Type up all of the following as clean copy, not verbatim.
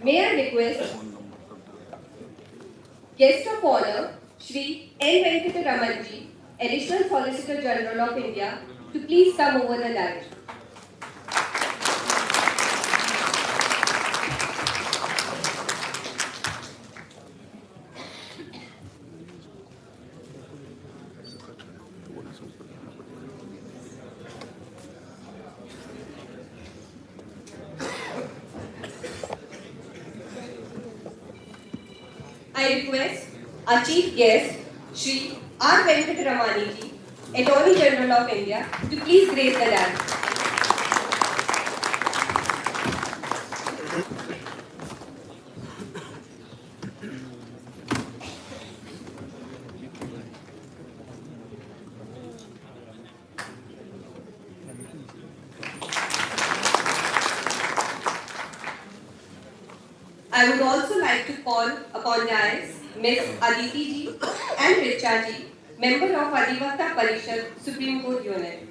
May I request Guest of Honor, Shri Venkataraman ji, Additional Solicitor General of India, to please come over the dais. I request our chief guest, Shri Venkataramani ji, Attorney General of India, to please grace the dais. I would also like to call upon dais Ms. Aditi ji and Richa ji, member of Adhivakta Parishad, Supreme Court Unit.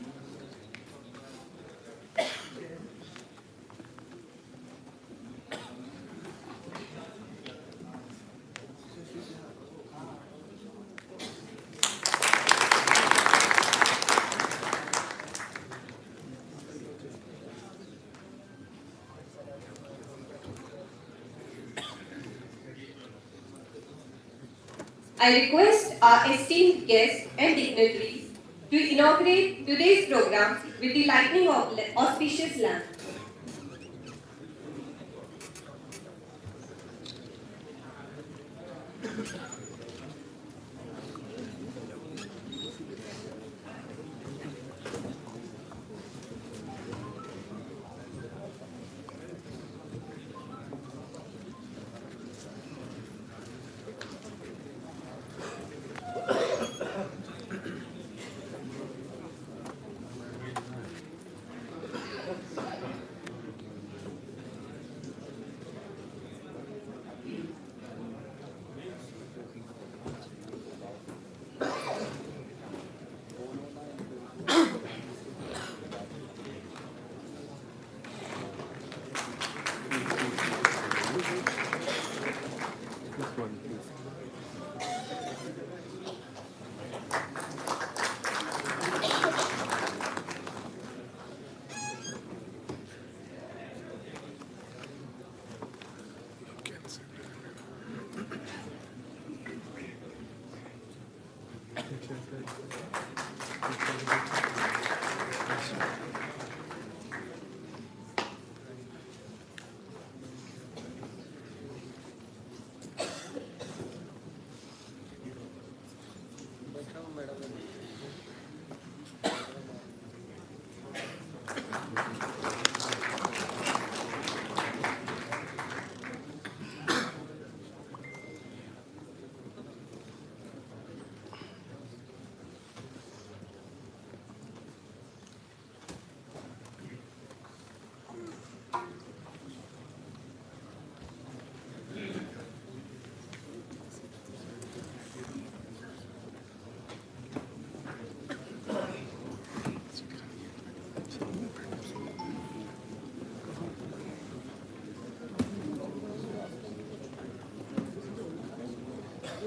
I request our esteemed guests and dignitaries to inaugurate today's program with the lighting of auspicious lamp.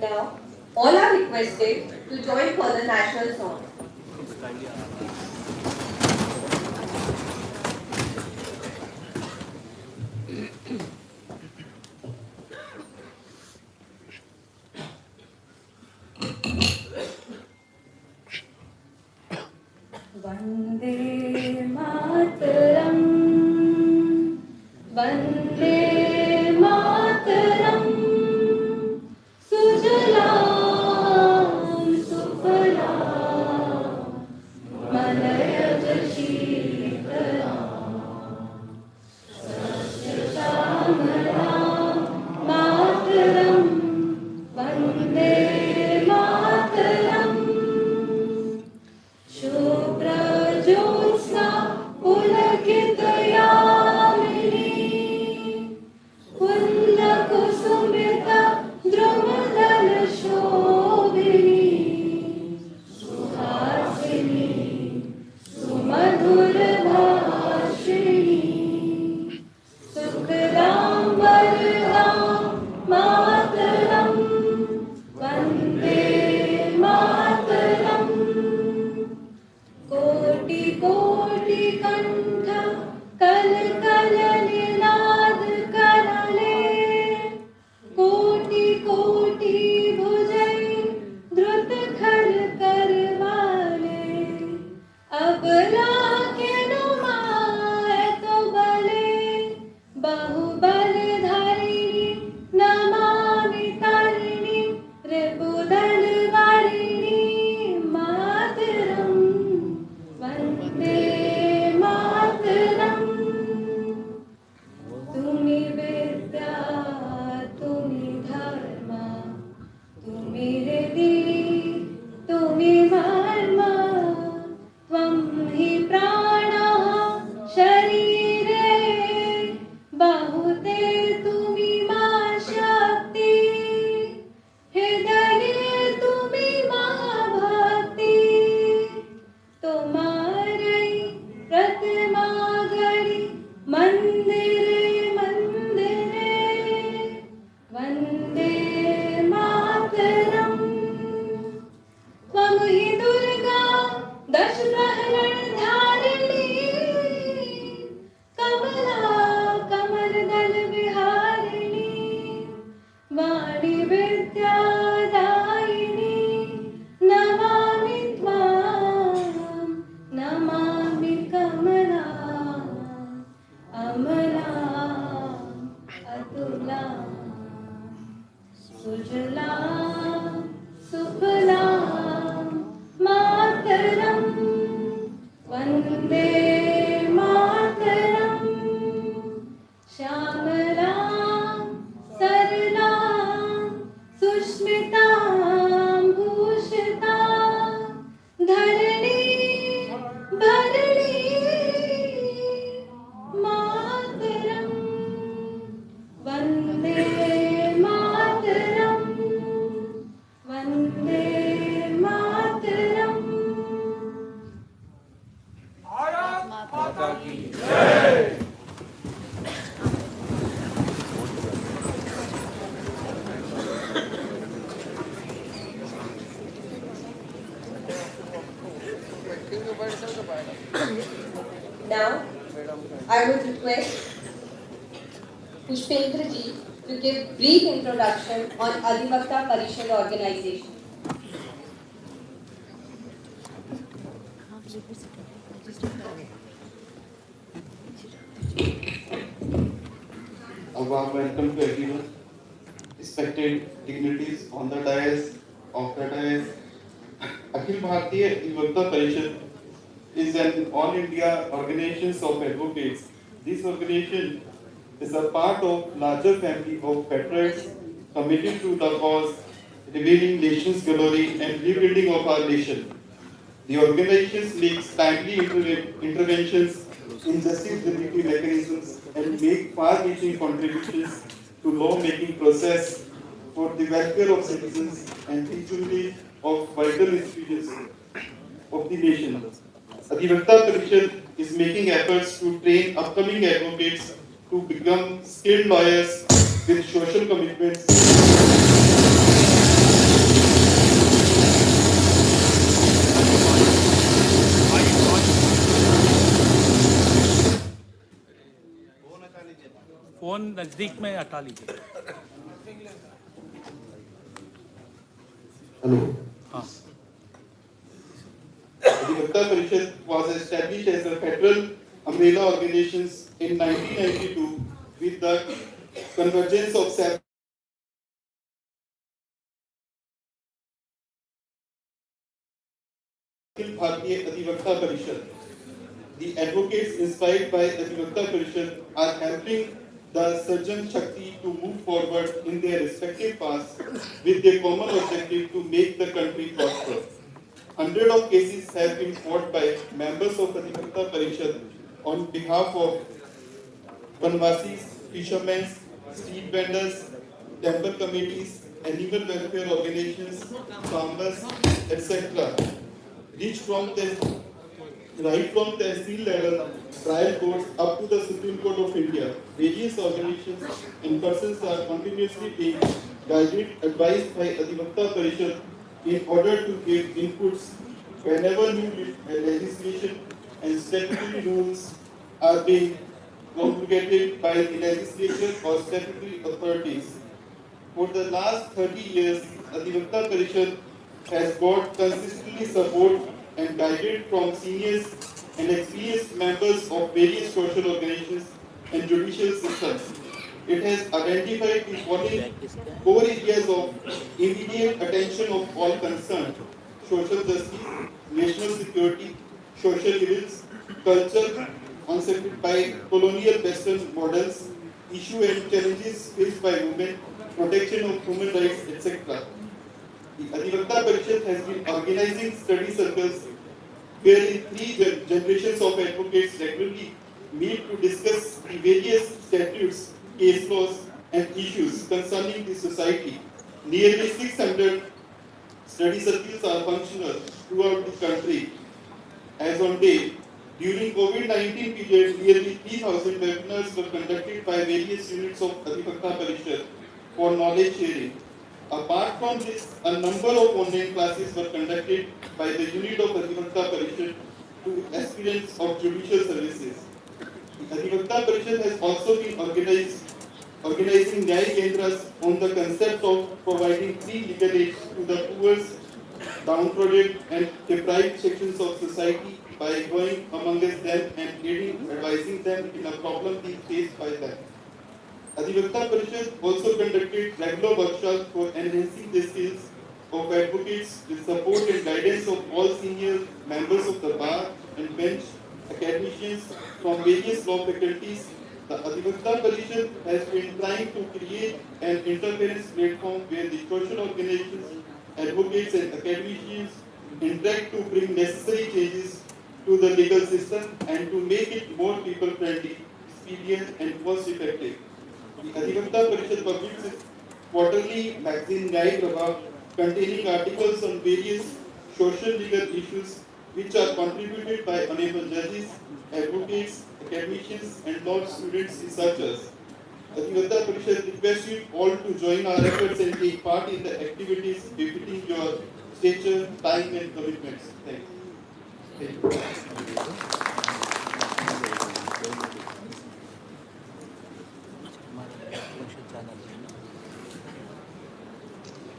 Now, all are requested to join for the national song. Vande Mataram, Vande Mataram, Sujalam Sufalam, सुजलां सुफलां मातरं वन्दे मातरं श्यामलां सरलां सुष्मितां भूषितां धरणी भरणी मातरं वन्दे मातरं वन्दे मातरं। भारत माता की जय। Now, I would request Pushpendra ji to give brief introduction on Adhivakta Parishad organization. A warm welcome to everyone, respected dignitaries on the dais, off the dais. Akhil Bharatiya Adhivakta Parishad is an all-India organization of advocates. This organization is a part of larger family of patriots committed to the cause, revealing nation's glory and rebuilding of our nation. The organization makes timely interventions in justice delivery mechanisms and make far-reaching contributions to law-making process for the welfare of citizens and equally of vital institutions of the nation. Adhivakta Parishad is making efforts to train upcoming advocates to become skilled lawyers with social commitments. Phone नजदीक में हटा लीजिए। Hello. हाँ। Adhivakta Parishad was established as a federal umbrella organization in 1992 with the convergence of several Bharatiya Adhivakta Parishad. The advocates inspired by Adhivakta Parishad are helping the Sarjan Shakti to move forward in their respective paths with their common objective to make the country prosper. Hundreds of cases have been fought by members of Adhivakta Parishad on behalf of Vanvasis, fishermen, street vendors, temple committees, animal welfare organizations, farmers, etc. Reach from the right from Tehsil level, trial courts up to the Supreme Court of India. Various organizations and persons are continuously being guided, advised by Adhivakta Parishad in order to give inputs whenever new legislation and statutory rules are being promulgated by the legislature or statutory authorities. For the last 30 years, Adhivakta Parishad has got consistently support and guided from seniors and experienced members of various social organizations and judicial systems. It has identified the following core areas of immediate attention of all concerned: social justice, national security, social ills, culture concepted by colonial Western models, issue and challenges faced by women, protection of human rights, etc. The Adhivakta Parishad has been organizing study circles wherein three generations of advocates regularly meet to discuss the various statutes, case laws, and issues concerning the society. Nearly 600 study circles are functional throughout the country. As on date, during COVID-19 period, nearly 3,000 webinars were conducted by various units of Adhivakta Parishad for knowledge sharing. Apart from this, a number of online classes were conducted by the unit of Adhivakta Parishad to aspirants of judicial services. The Adhivakta Parishad has also been organizing Nyaya Kendras on the concept of providing free legal aid to the poor, downtrodden and deprived sections of society by going amongst them and aiding, advising them in a problem being faced by them. Adhivakta Parishad also conducted regular workshops for enhancing the skills of advocates with support and guidance of all senior members of the bar and bench academicians from various law faculties. The Adhivakta Parishad has been trying to create an interference platform where the social organizations, advocates and academicians interact to bring necessary changes to the legal system and to make it more people-friendly, expedient and cost-effective. The Adhivakta Parishad publishes its quarterly magazine Nyaya Prabha containing articles on various social legal issues which are contributed by honorable judges, advocates, academicians and law students researchers. Adhivakta Parishad requests you all to join our efforts and take part in the activities befitting your stature, time and commitments. Thank you.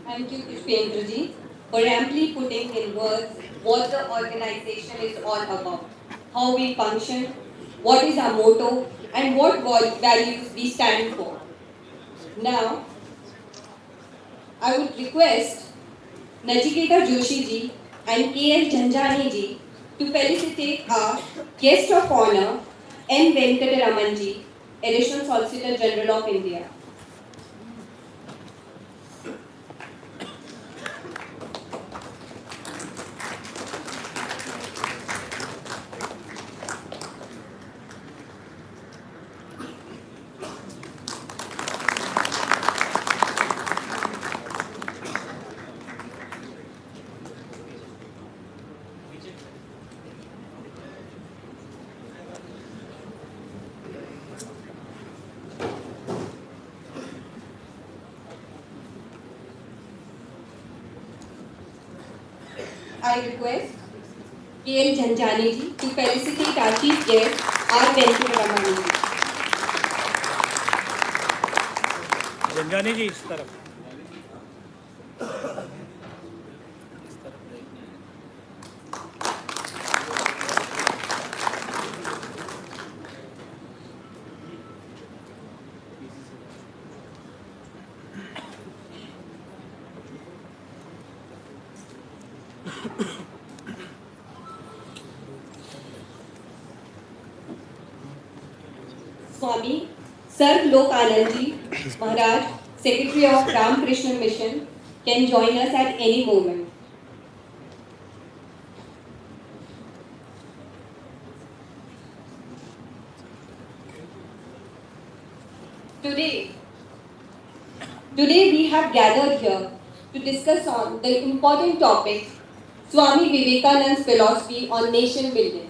Thank you, Pushpendraji, for amply putting in words what the organization is all about, how we function, what is our motto, and what values we stand for. Now, I would request Nachiketa Joshi ji and K.L. Janjani ji to felicitate our guest of honor, N. Venkataraman ji, Additional Solicitor General of India. I request K.L. Janjani ji to felicitate our chief guest, R. Venkataramani ji. Zanjani जी इस तरफ Swami Vivekananda Maharaj, Secretary of Ramakrishna Mission, can join us at any moment. Today we have gathered here to discuss on the important topic, Swami Vivekananda's philosophy on nation building.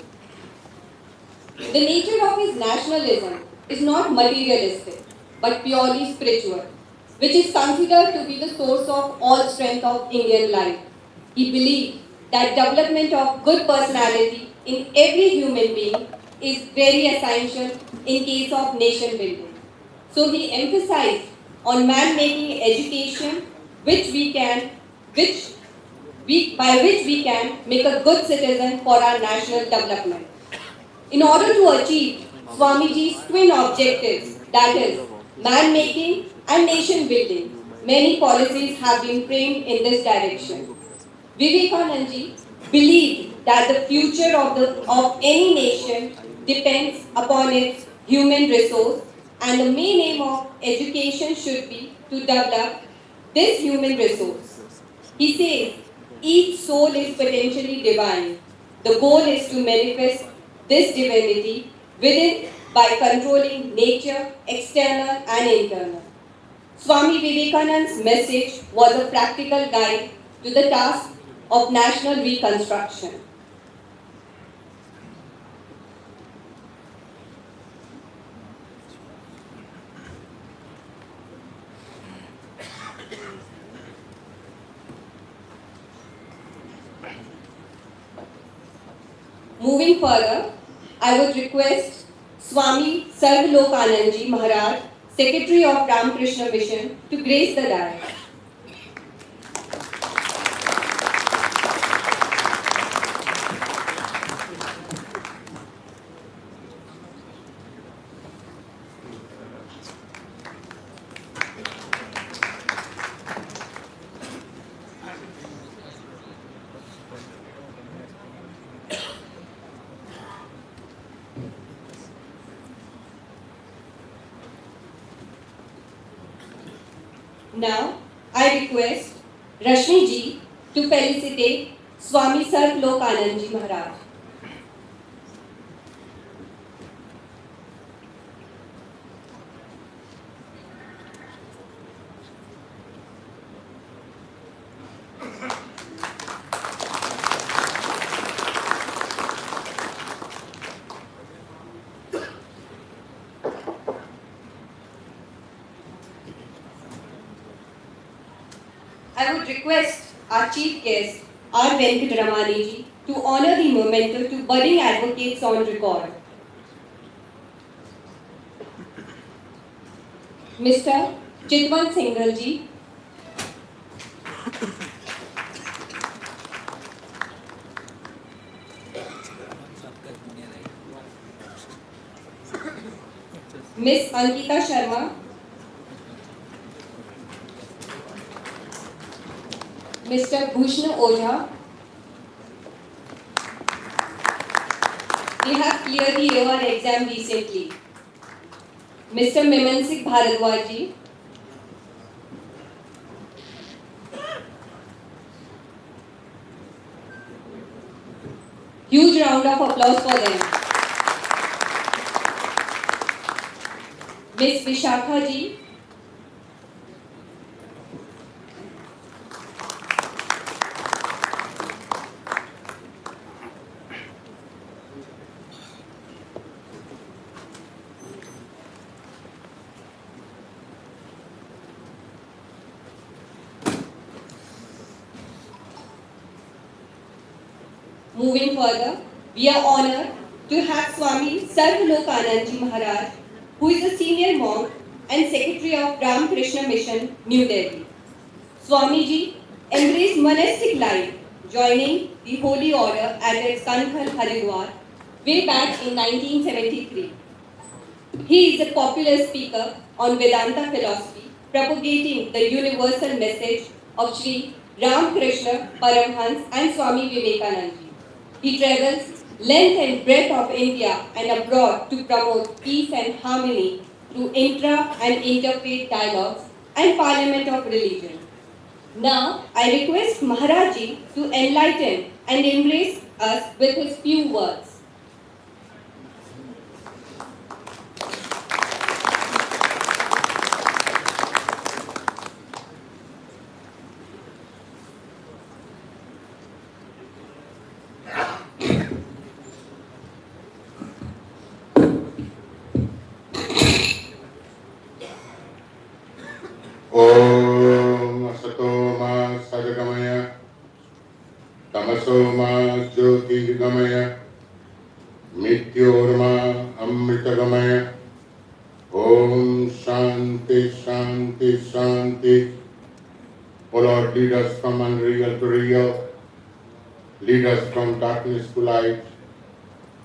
The nature of his nationalism is not materialistic, but purely spiritual, which is considered to be the source of all strength of Indian life. He believed that development of good personality in every human being is very essential in case of nation building. So he emphasized on man-making education, by which we can make a good citizen for our national development. In order to achieve Swamiji's twin objectives, that is, man-making and nation-building, many policies have been framed in this direction. Vivekananda believed that the future of any nation depends upon its human resource, and the main aim of education should be to develop this human resource. He says, each soul is potentially divine. The goal is to manifest this divinity within by controlling nature, external and internal. Swami Vivekananda's message was a practical guide to the task of national reconstruction. Moving further, I would request Swami Vivekananda Maharaj, Secretary of Ramakrishna Mission, to grace the dais. Now, I request Rashmi ji to felicitate Swami Sarvalokanand ji Maharaj. I would request our chief guest, R. Venkataramani ji, to honor the memento to budding advocates on record. Mr. Chitwan Singhal ji, Miss Ankita Sharma, Mr. Bhushna Ojha, they have cleared the year exam recently. Mr. Mimansik Bharadwaj ji, huge round of applause for them. Miss Vishakha ji, moving further, we are honored to have Swami Sarvalokanand ji Maharaj, who is a senior monk and secretary of Ramakrishna Mission, New Delhi. Swami ji embraced monastic life, joining the Holy Order at its Kankhal Haridwar way back in 1973. He is a popular speaker on Vedanta philosophy, propagating the universal message of Shri Ramakrishna Paramhans and Swami Vivekananda ji. He travels length and breadth of India and abroad to promote peace and harmony through intra and interfaith dialogues and parliament of religion. Now, I request Maharaj ji to enlighten and embrace us with his few words. Om Asato Ma Sadagamaya Tamaso Ma Jyotirgamaya Mityorma Amritagamaya Om Shanti Shanti Shanti. O Lord, lead us from unreal to real, lead us from darkness to light,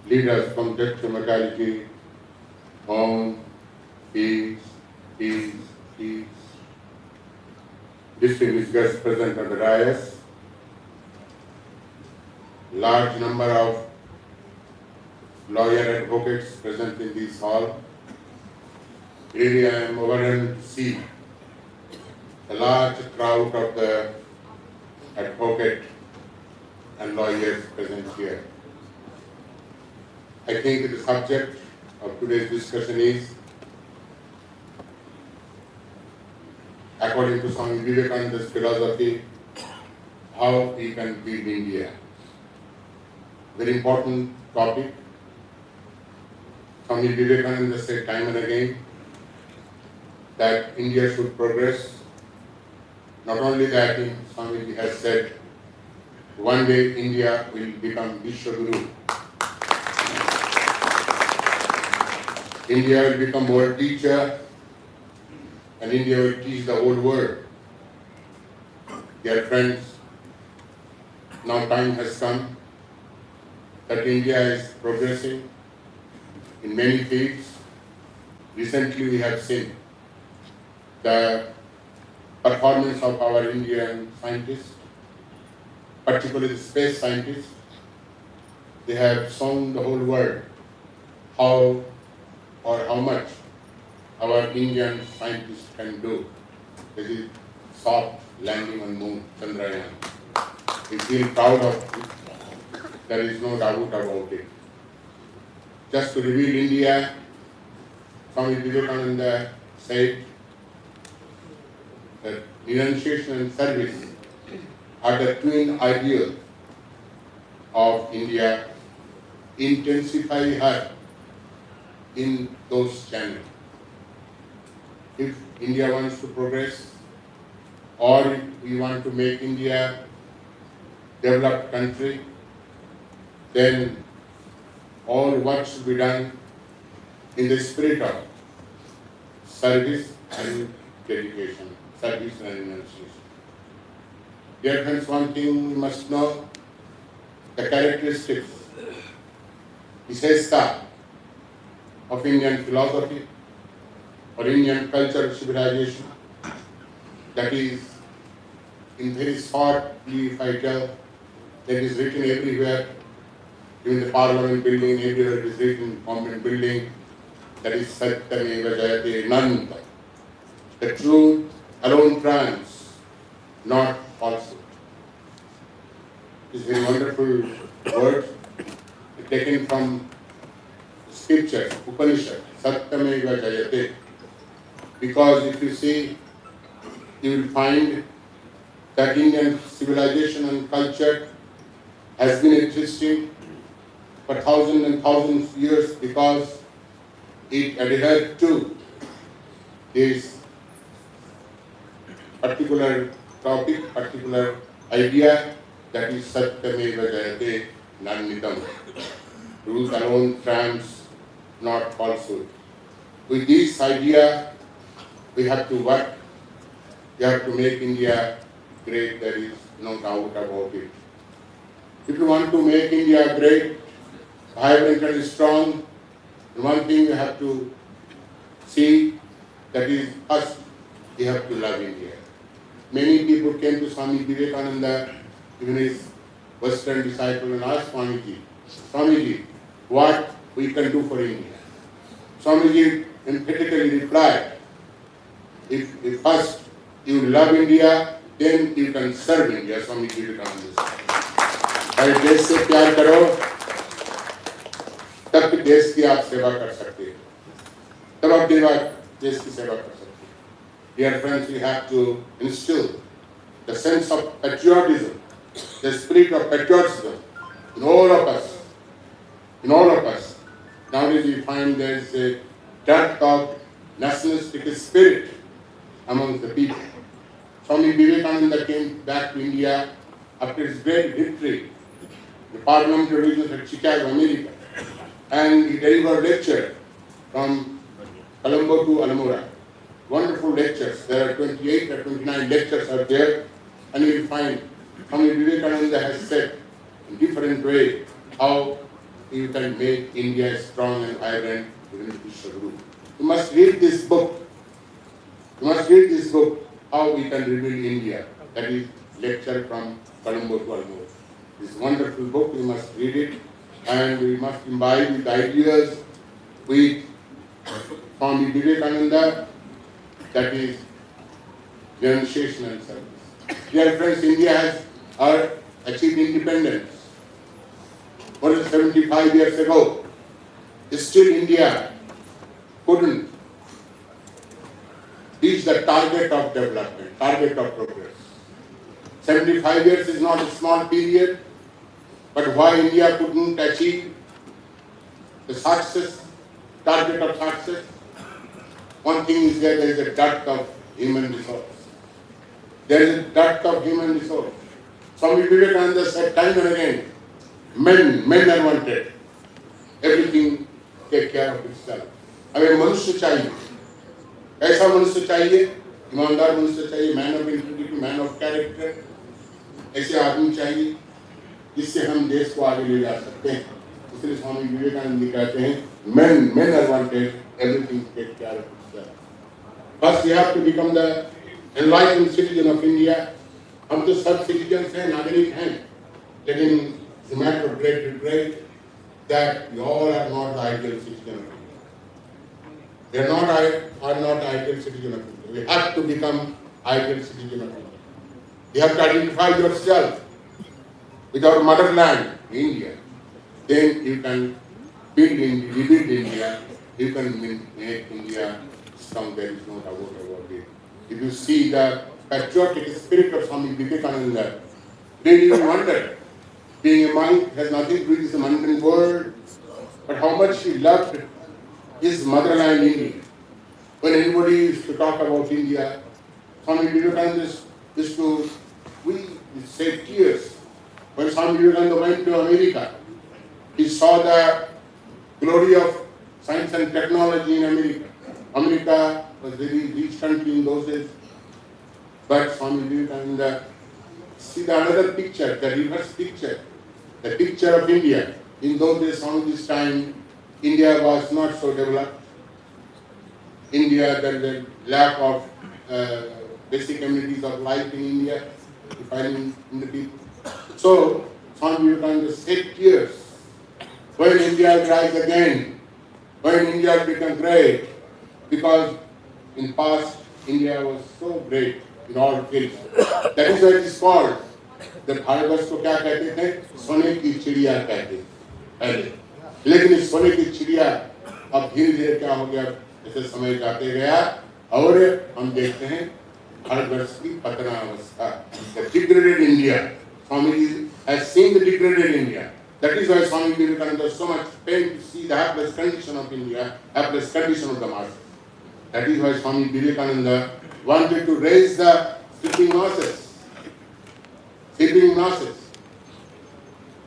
lead us from death to mortality. Om, peace, peace, peace. Distinguished guests present on the dais, large number of lawyer advocates present in this hall. Really, I am overwhelmed to see a large crowd of the advocate and lawyers present here. I think the subject of today's discussion is, according to Swami Vivekananda's philosophy, how we can build India. Very important topic. Swami Vivekananda said time and again that India should progress. Not only that, Swamiji has said, one day India will become Vishwaguru. India will become world teacher, and India will teach the whole world. Dear friends, now time has come that India is progressing in many fields. Recently we have seen the performance of our Indian scientists, particularly the space scientists. They have shown the whole world how much our Indian scientists can do. This is soft landing on moon, Chandrayaan. We feel proud of it. There is no doubt about it. Just to reveal India, Swami Vivekananda said that renunciation and service are the twin ideals of India. Intensify her in those channels. If India wants to progress, or if we want to make India a developed country, then all work should be done in the spirit of service and dedication, service and renunciation. Dear friends, one thing we must know, the characteristics, Visesta of Indian philosophy or Indian culture civilization, that is, in very shortly if I tell, that is written everywhere, in the Parliament building, everywhere it is written, Parliament building, that is Satyameva Jayate, none. The truth alone triumphs, not falsehood. This is a very wonderful word, taken from scriptures, Upanishad, Satyameva Jayate. Because if you see, you will find that Indian civilization and culture has been existing for thousands and thousands of years because it adhered to this particular topic, particular idea, that is Satyameva Jayate Nannitam. Truth alone triumphs, not falsehood. With this idea, we have to work. We have to make India great, there is no doubt about it. If you want to make India great, vibrant and strong, one thing you have to see, that is first, you have to love India. Many people came to Swami Vivekananda, even his Western disciple, and asked Swamiji, what we can do for India? Swamiji emphatically replied, if first you love India, then you can serve India. Swami Vivekananda said. अगर देश से प्यार करो, तब देश की आप सेवा कर सकते हैं, तब आप देश की सेवा कर सकते हैं. Dear friends, we have to instill the sense of patriotism, the spirit of patriotism in all of us. In all of us. Nowadays we find there is a dearth of nationalistic spirit among the people. Swami Vivekananda came back to India after his great victory, the parliamentary regions at Chicago, America, and he delivered a lecture from Colombo to Almora. Wonderful lectures. There are 28 or 29 lectures are there, and you will find Swami Vivekananda has said in different way how you can make India strong and vibrant within the Vishwaguru. You must read this book. You must read this book, How We Can Rebuild India. That is lecture from Colombo to Almora. This wonderful book, we must read it, and we must imbibe with ideas with Swami Vivekananda, that is renunciation and service. Dear friends, India has achieved independence more than 75 years ago. Still India couldn't reach the target of development, target of progress. 75 years is not a small period, but why India couldn't achieve the success, target of success? One thing is there is a dearth of human resource. There is a dearth of human resource. Swami Vivekananda said time and again, men are wanted. Everything take care of itself. हमें मनुष्य चाहिए. ऐसा मनुष्य चाहिए, ईमानदार मनुष्य चाहिए, man of integrity, man of character. ऐसे आदमी चाहिए जिससे हम देश को आगे ले जा सकते हैं. इसलिए स्वामी विवेकानंद कहते हैं, men are wanted. Everything take care of itself. First, we have to become the enlightened citizen of India. हम तो सब citizens हैं, नागरिक हैं, लेकिन it's a matter of great regret that we all are not the ideal citizen of India. We are not ideal citizen of India. We have to become ideal citizen of India. You have to identify yourself with our motherland, India. Then you can rebuild India. You can make India strong. There is no doubt about it. If you see the patriotic spirit of Swami Vivekananda, then you wonder, being a monk has nothing to do with the mundane world, but how much he loved his motherland, India. When anybody used to talk about India, Swami Vivekananda used to shed tears. When Swami Vivekananda went to America, he saw the glory of science and technology in America. America was a very rich country in those days. But Swami Vivekananda, see the another picture, the reverse picture, the picture of India. In those days, Swamiji's time, India was not so developed. India, there is a lack of basic amenities of life in India, defining in the people. So, Swami Vivekananda shed tears. When India will rise again, when India will become great, because in past India was so great in all fields. That is why it is called. The Bharatvarsh को क्या कहते थे? सोने की चिड़िया कहते पहले. लेकिन इस सोने की चिड़िया अब धीरे धीरे क्या हो गया? जैसे समय जाते गया और हम देखते हैं भारतवर्ष की पतनावस्था. The degraded India. Swamiji has seen the degraded India. That is why Swami Vivekananda was so much pain to see the helpless condition of India, helpless condition of the masses. That is why Swami Vivekananda wanted to raise the sleeping masses.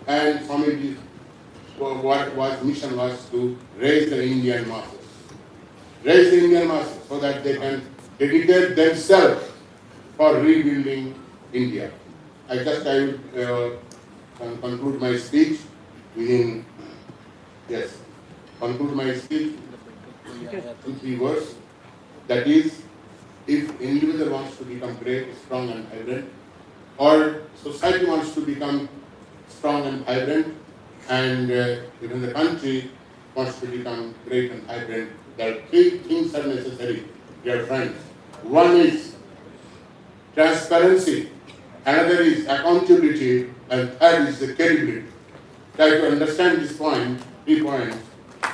And Swamiji's mission was to raise the Indian masses. Raise the Indian masses so that they can dedicate themselves for rebuilding India. I will conclude my speech in 3 words. That is, if individual wants to become great, strong and vibrant, or society wants to become strong and vibrant, and even the country wants to become great and vibrant, there are 3 things are necessary, dear friends. One is transparency, another is accountability, and third is the credibility. Try to understand this point, 3 points.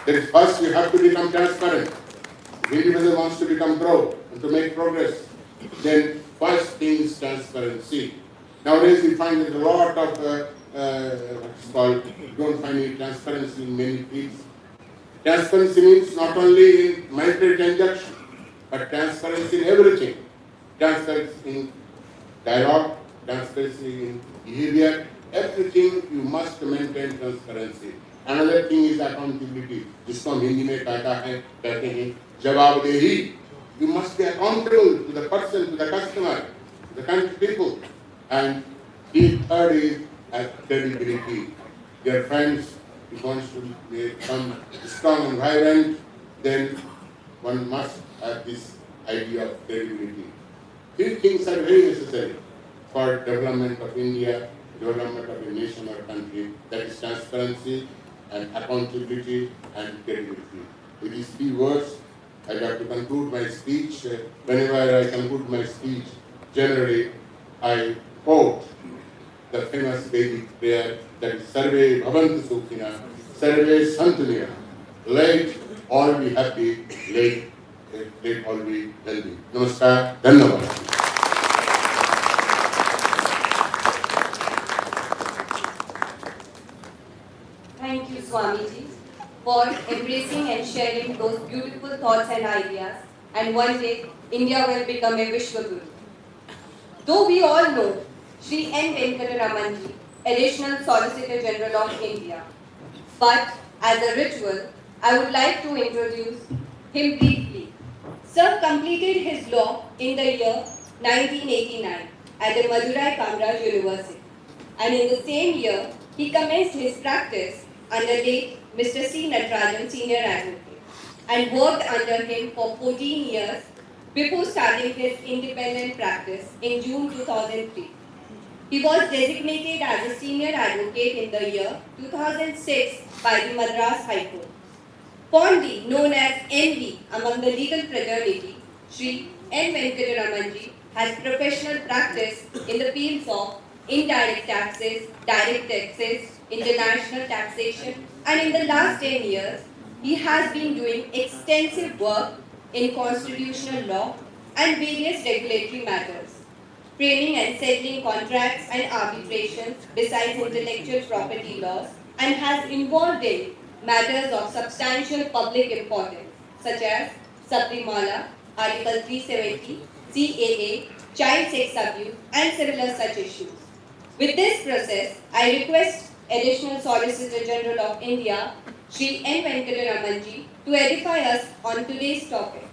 That is, first you have to become transparent. If individual wants to become grow and to make progress, then first thing is transparency. Nowadays we find that a lot of you don't find any transparency in many fields. Transparency means not only in monetary transaction, but transparency in everything. Transparency in dialogue, transparency in behavior, everything you must maintain transparency. Another thing is accountability. जिसको हम हिंदी में कहते हैं जवाबदेही. You must be accountable to the person, to the customer, to the country people. And the third is credibility. Dear friends, if one wants to become strong and vibrant, then one must have this idea of credibility. 3 things are very necessary for development of India, development of a nation or country. That is transparency and accountability and credibility. With these 3 words, I have to conclude my speech. Whenever I conclude my speech, generally I quote the famous Vedic prayer that is Sarve Bhavantu Sukhina, Sarve Santuniya. Let all be happy, let all be healthy. Namaskar, Dhanyavad. Thank you, Swamiji, for embracing and sharing those beautiful thoughts and ideas. And one day, India will become a Vishwaguru. Though we all know Shri N. Venkataraman, Additional Solicitor General of India, but as a ritual, I would like to introduce him briefly. Sir completed his law in the year 1989 at the Madurai Kamraj University, and in the same year, he commenced his practice under late Mr. C. Natarajan, Senior Advocate, and worked under him for 14 years before starting his independent practice in June 2003. He was designated as a Senior Advocate in the year 2006 by the Madras High Court. Fondly known as MV among the legal fraternity, Shri N. Venkataraman has professional practice in the fields of indirect taxes, direct taxes, international taxation, and in the last 10 years, he has been doing extensive work in constitutional law and various regulatory matters, framing and settling contracts and arbitrations besides intellectual property laws, and has involved in matters of substantial public importance such as Sabrimala, Article 370, CAA, child sex abuse, and similar such issues. With this process, I request Additional Solicitor General of India, Shri N. Venkataraman ji, to edify us on today's topic.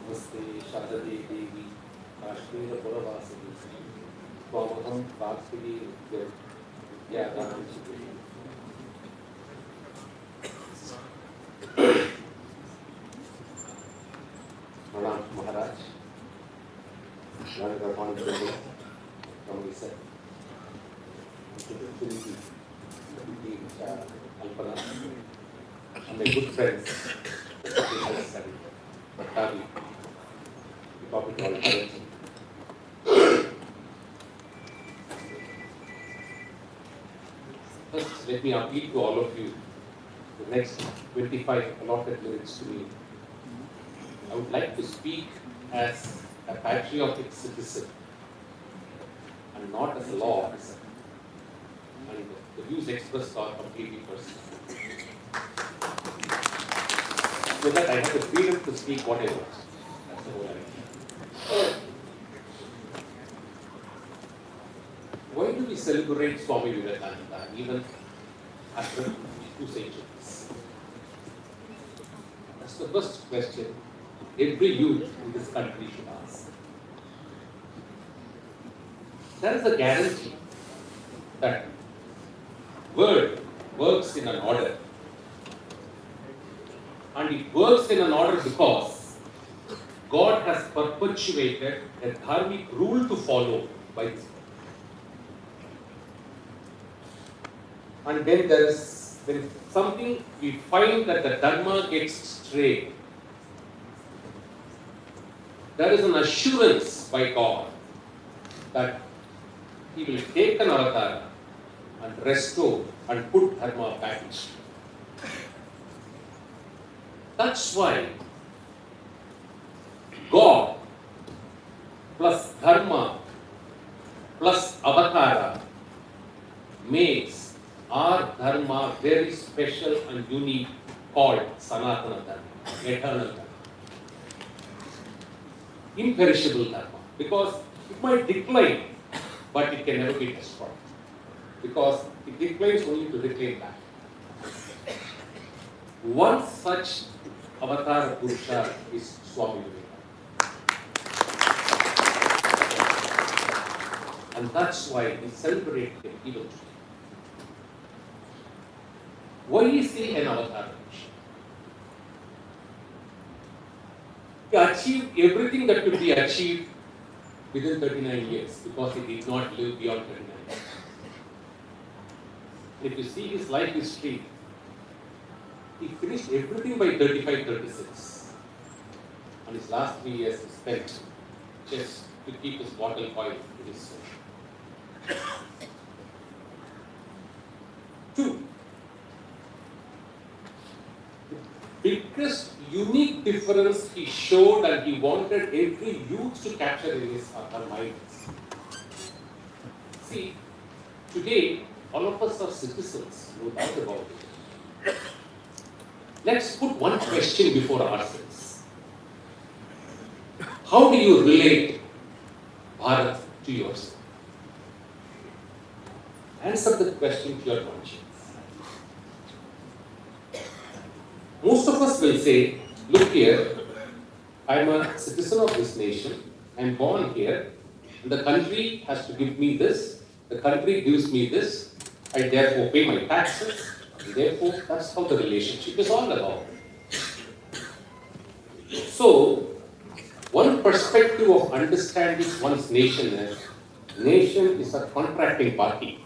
नमस्ते शारदे देवी काश्मीर पुरवासिनी त्वमहं प्राप्तिः ज्ञातां प्रणाम महाराज Venkataraman from ISIL Alpana and my good friends Bhattavi, the topic Auditorium. First, let me appeal to all of you. The next 25 allotted minutes to me. I would like to speak as a patriotic citizen and not as a law officer. And the views expressed are completely personal. So that I have the freedom to speak what I want. That's the whole idea. Why do we celebrate Swami Vivekananda even after 2 centuries? That's the first question every youth in this country should ask. There is a guarantee that word works in an order. And it works in an order because God has perpetuated a dharmic rule to follow by this. And then there is something we find that the dharma gets strayed. There is an assurance by God that He will take an avatar and restore and put dharma back in stream. That's why God plus dharma plus avatara makes our dharma very special and unique, called Sanatana Dharma, eternal dharma. Imperishable dharma, because it might decline, but it can never be destroyed. Because it declines only to reclaim back. One such avatar Purusha is Swami Vivekananda. And that's why we celebrate him even today. Why is he an avatar Purusha? He achieved everything that could be achieved within 39 years because he did not live beyond 39 years. If you see his life history, he finished everything by 35, 36. And his last 3 years he spent just to keep his bottle oil in his soul. 2. The biggest unique difference he showed and he wanted every youth to capture in his minds. See, today all of us are citizens, no doubt about it. Let's put one question before ourselves. How do you relate Bharat to yourself? Answer the question to your conscience. Most of us will say, look here, I'm a citizen of this nation, I'm born here, and the country has to give me this, the country gives me this, I therefore pay my taxes, and therefore that's how the relationship is all about. So, one one perspective of understanding one's nation is a contracting party.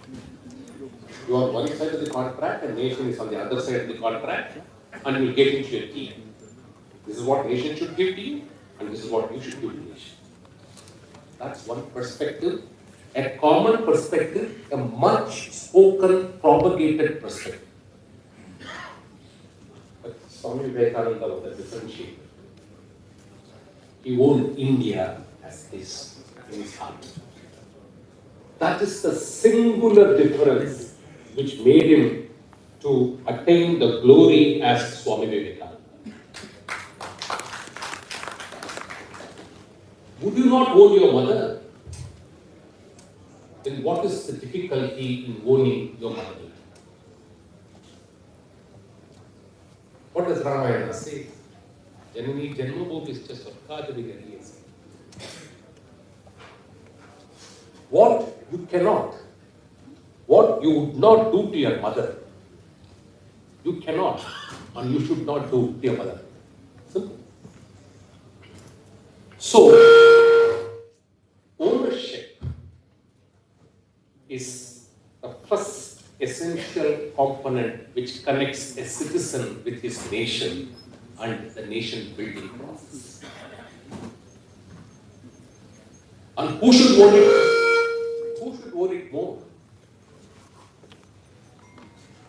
You are one side of the contract and nation is on the other side of the contract, and you get into a team. This is what nation should give to you, and this is what you should give to nation. That's one perspective, a common perspective, a much spoken, propagated perspective. But Swami Vivekananda was a differentiator. He owned India as this in his heart. That is the singular difference which made him to attain the glory as Swami Vivekananda. Would you not own your mother? Then what is the difficulty in owning your mother? What does Ramayana say? Janani Janmabhoomischa Swargajabhigariyasi. What you cannot, what you would not do to your mother, you cannot and you should not do to your mother. Simple. So, ownership is the first essential component which connects a citizen with his nation and the nation building process. And who should own it? Who should own it more?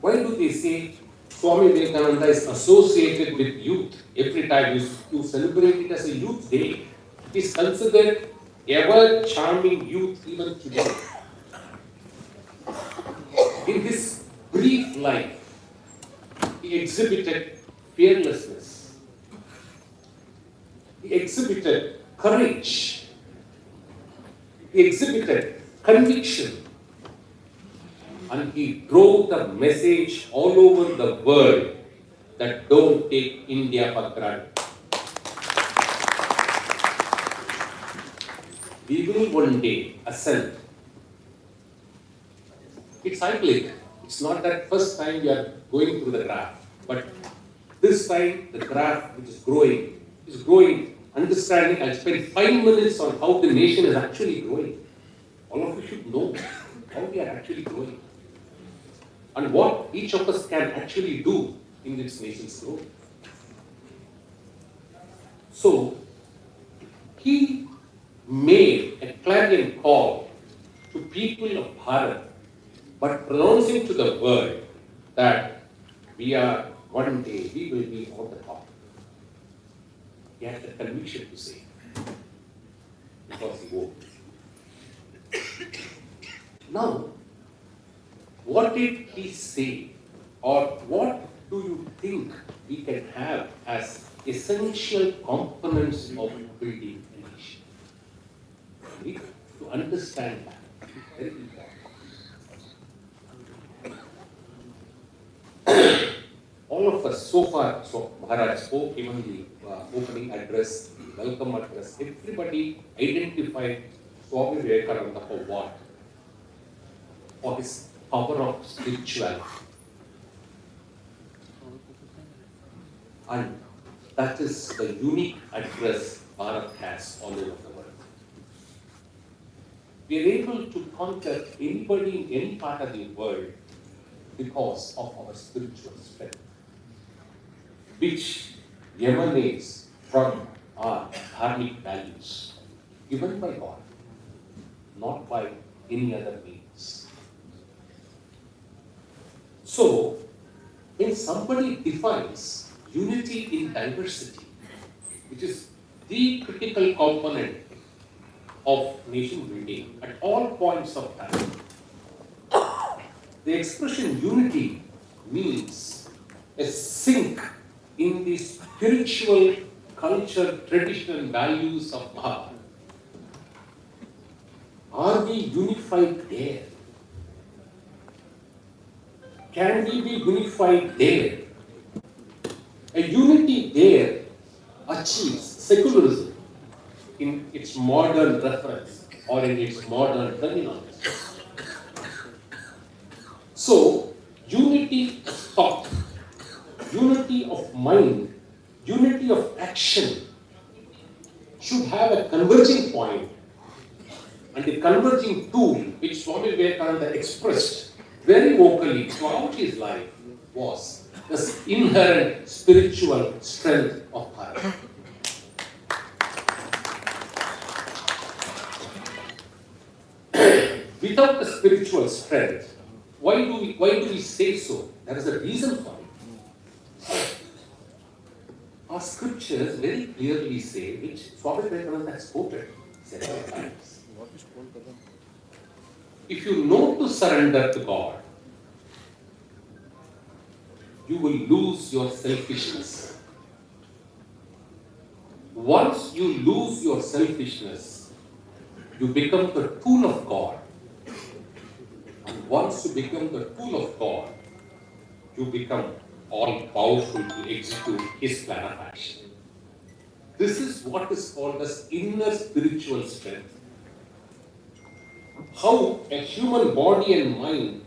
Why do they say Swami Vivekananda is associated with youth? Every time you celebrate it as a youth day, it is considered ever charming youth even today. In his brief life, he exhibited fearlessness. He exhibited courage. He exhibited conviction. And he drove the message all over the world that don't take India for granted. We will one day ascend. It's cyclic. It's not that first time we are going through the graph, but this time the graph which is growing, understanding. I'll spend 5 minutes on how the nation is actually growing. All of you should know how we are actually growing and what each of us can actually do in this nation's growth. So, he made a clarion call to people of Bharat, but pronouncing to the world that we are one day, we will be on the top. He had the conviction to say, because he woke. Now, what did he say, or what do you think we can have as essential components of building a nation? We need to understand that. Very important. All of us so far, so Maharaj spoke, even the opening address, the welcome address, everybody identified Swami Vivekananda for what? For his power of spirituality. And that is the unique address Bharat has all over the world. We are able to conquer anybody in any part of the world because of our spiritual strength, which emanates from our dharmic values given by God, not by any other means. So, when somebody defines unity in diversity, which is the critical component of nation building at all points of time, the expression unity means a sync in the spiritual culture, tradition, and values of Bharat. Are we unified there? Can we be unified there? A unity there achieves secularism in its modern reference or in its modern terminology. So, unity of thought, unity of mind, unity of action should have a converging point, and the converging tool which Swami Vivekananda expressed very vocally throughout his life was this inherent spiritual strength of Bharat. Without the spiritual strength, why do we say so? There is a reason for it. Our scriptures very clearly say, which Swami Vivekananda has quoted several times. If you know to surrender to God, you will lose your selfishness. Once you lose your selfishness, you become the tool of God. And once you become the tool of God, you become all-powerful to execute His plan of action. This is what is called as inner spiritual strength. How a human body and mind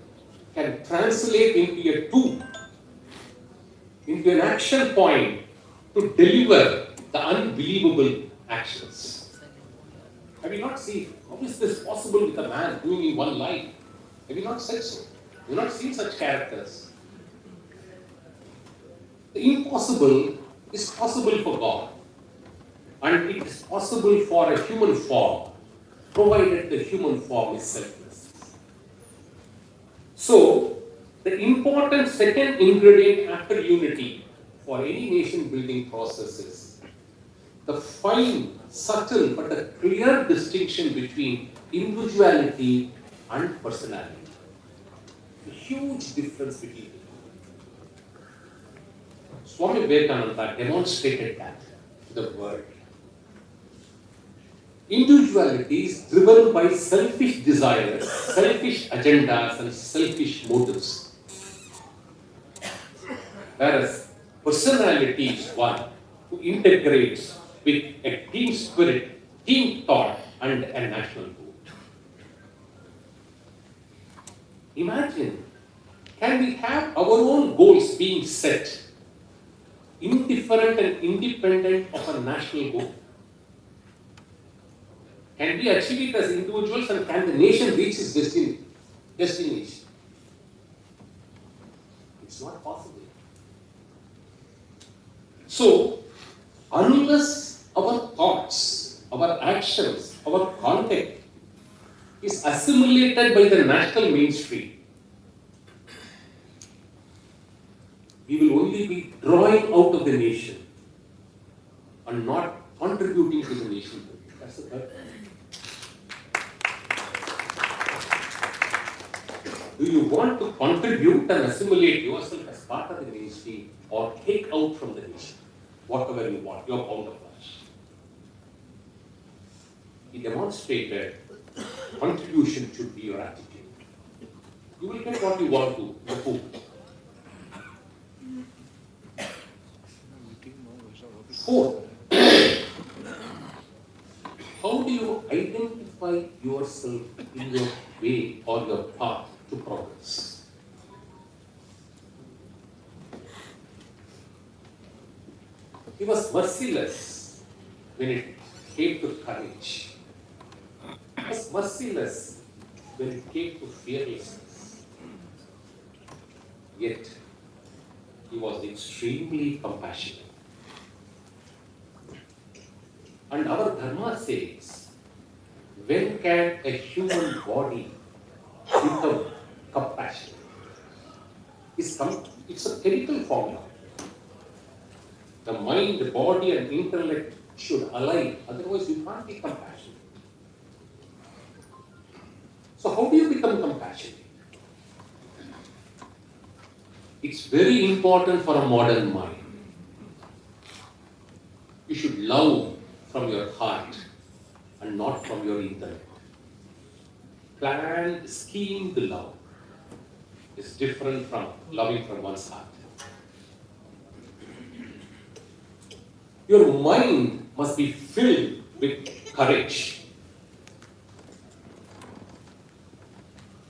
can translate into a tool, into an action point to deliver the unbelievable actions. Have you not seen? How is this possible with a man doing in one life? Have you not said so? Have you not seen such characters? The impossible is possible for God, and it is possible for a human form, provided the human form is selfless. So, the important second ingredient after unity for any nation building process is the fine, subtle, but a clear distinction between individuality and personality. A huge difference between them. Swami Vivekananda demonstrated that to the world. Individuality is driven by selfish desires, selfish agendas, and selfish motives. Whereas personality is one who integrates with a team spirit, team thought, and a national goal. Imagine, can we have our own goals being set, indifferent and independent of a national goal? Can we achieve it as individuals, and can the nation reach its destination? It's not possible. So, unless our thoughts, our actions, our conduct is assimilated by the national mainstream, we will only be drawing out of the nation and not contributing to the nation. That's the third point. Do you want to contribute and assimilate yourself as part of the mainstream, or take out from the nation whatever you want, your pound of flesh? He demonstrated contribution should be your attitude. You will get what you want to, the food. Fourth, how do you identify yourself in your way or your path to progress? He was merciless when it came to courage. He was merciless when it came to fearlessness. Yet, he was extremely compassionate. And our Dharma says, when can a human body become compassionate? It's a chemical formula. The mind, the body, and intellect should align, otherwise you can't be compassionate. So how do you become compassionate? It's very important for a modern mind. You should love from your heart and not from your intellect. Planned, schemed love is different from loving from one's heart. Your mind must be filled with courage.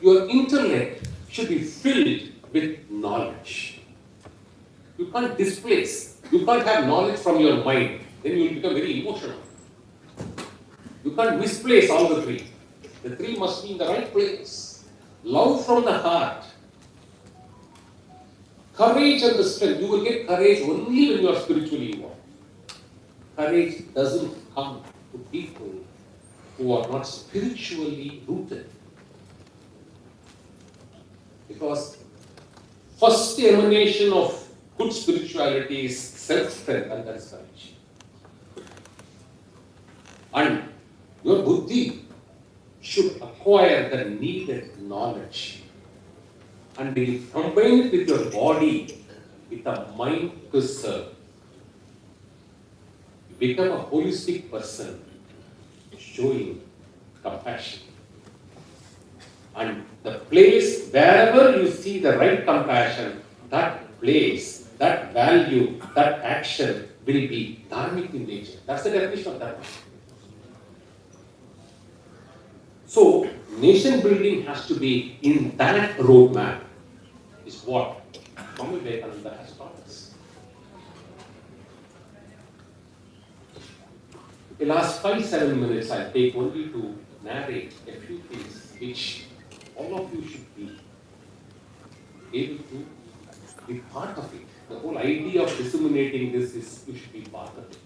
Your intellect should be filled with knowledge. You can't displace, you can't have knowledge from your mind, then you will become very emotional. You can't misplace all the three. The three must be in the right place. Love from the heart. Courage and the strength. You will get courage only when you are spiritually involved. Courage doesn't come to people who are not spiritually rooted. Because first emanation of good spirituality is self-strength, and that is courage. And your buddhi should acquire the needed knowledge. And will combine it with your body, with a mind to serve. You become a holistic person, showing compassion. And the place, wherever you see the right compassion, that place, that value, that action will be dharmic in nature. That's the definition of dharma. So, nation building has to be in that roadmap, is what Swami Vivekananda has taught us. The last 5-7 minutes I'll take only to narrate a few things which all of you should be able to be part of it. The whole idea of disseminating this is you should be part of it.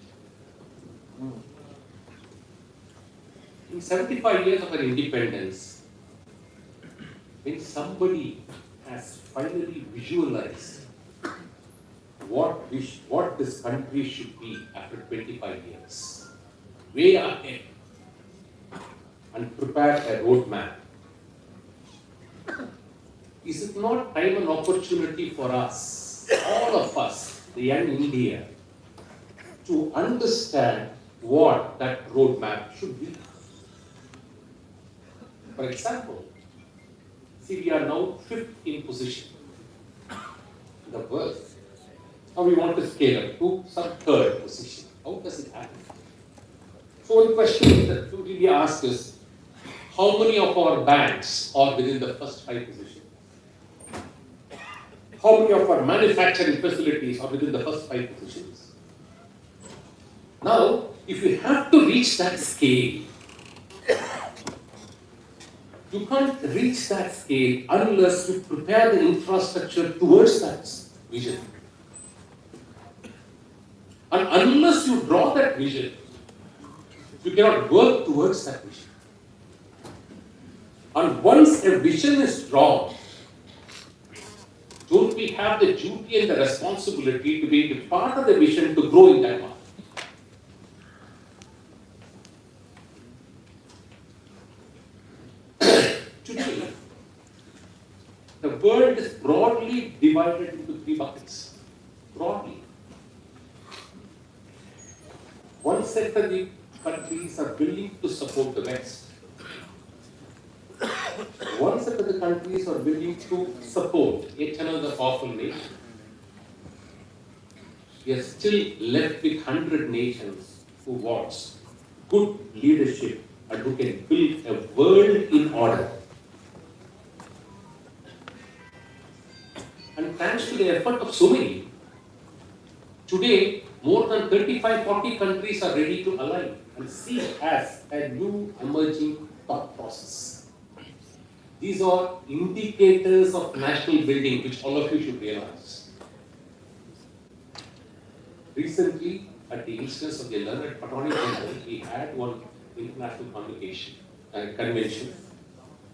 In 75 years of our independence, when somebody has finally visualized what this country should be after 25 years, way ahead, and prepare a roadmap, is it not time and opportunity for us, all of us, the young India, to understand what that roadmap should be? For example, see, we are now 5th in position in the world. Now we want to scale up to some 3rd position. How does it happen? So one question that to really ask is, how many of our banks are within the first 5 positions? How many of our manufacturing facilities are within the first 5 positions? Now, if you have to reach that scale, you can't reach that scale unless you prepare the infrastructure towards that vision. And unless you draw that vision, you cannot work towards that vision. And once a vision is drawn, don't we have the duty and the responsibility to be the part of the vision to grow in that path? Today, the world is broadly divided into 3 buckets. Broadly. One set of the countries are willing to support the West. One set of the countries are willing to support yet another powerful nation. We are still left with 100 nations who wants good leadership and who can build a world in order. And thanks to the effort of so many, today more than 35-40 countries are ready to align and see it as a new emerging thought process. These are indicators of national building, which all of you should realize. Recently, at the instance of the learned Attorney General, we had one international convention.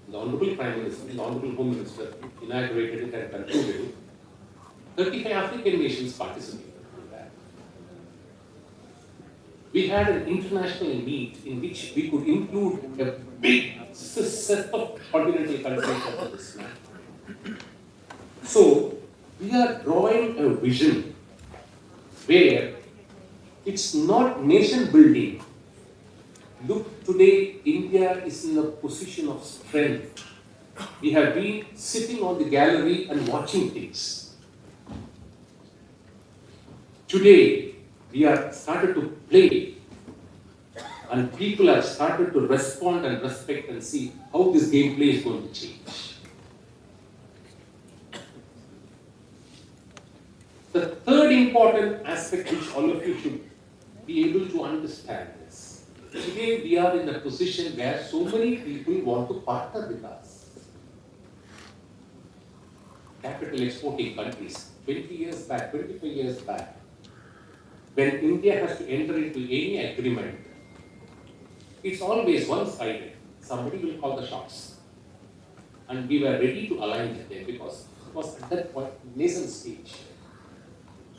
The Honorable Prime Minister, the Honorable Home Minister inaugurated it and concluded it. 35 African nations participated in that. We had an international meet in which we could include a big set of continental countries of this map. So, we are drawing a vision where it's not nation building. Look, today India is in a position of strength. We have been sitting on the gallery and watching things. Today, we are started to play, and people have started to respond and respect and see how this gameplay is going to change. The third important aspect which all of you should be able to understand is today we are in a position where so many people want to partner with us. Capital exporting countries, 20 years back, 25 years back, when India has to enter into any agreement, it's always one-sided. Somebody will call the shots. And we were ready to align with them because it was at that point, nascent stage.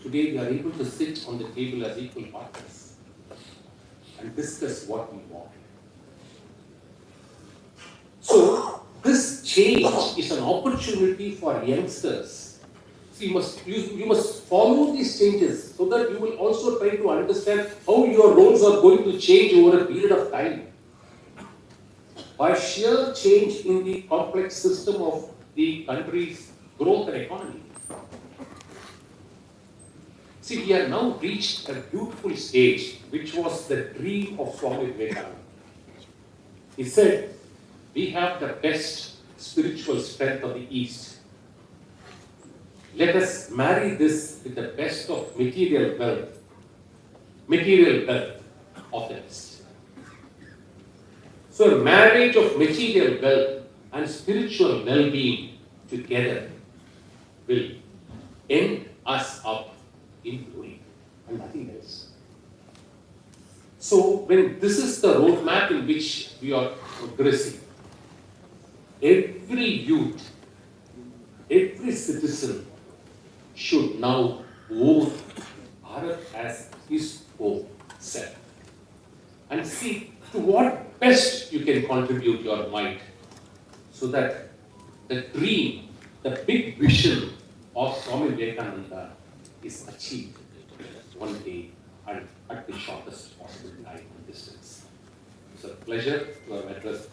Today we are able to sit on the table as equal partners and discuss what we want. So this change is an opportunity for youngsters. So you must follow these changes so that you will also try to understand how your roles are going to change over a period of time. By sheer change in the complex system of the country's growth and economy. See, we have now reached a beautiful stage, which was the dream of Swami Vivekananda. He said, we have the best spiritual strength of the East. Let us marry this with the best of material wealth of the West. So a marriage of material wealth and spiritual well-being together will end us up in glory and nothing else. So when this is the roadmap in which we are progressing, every youth, every citizen should now own Bharat as his own self and see to what best you can contribute your might so that the dream, the big vision of Swami Vivekananda is achieved one day and at the shortest possible time and distance. It's a pleasure to have addressed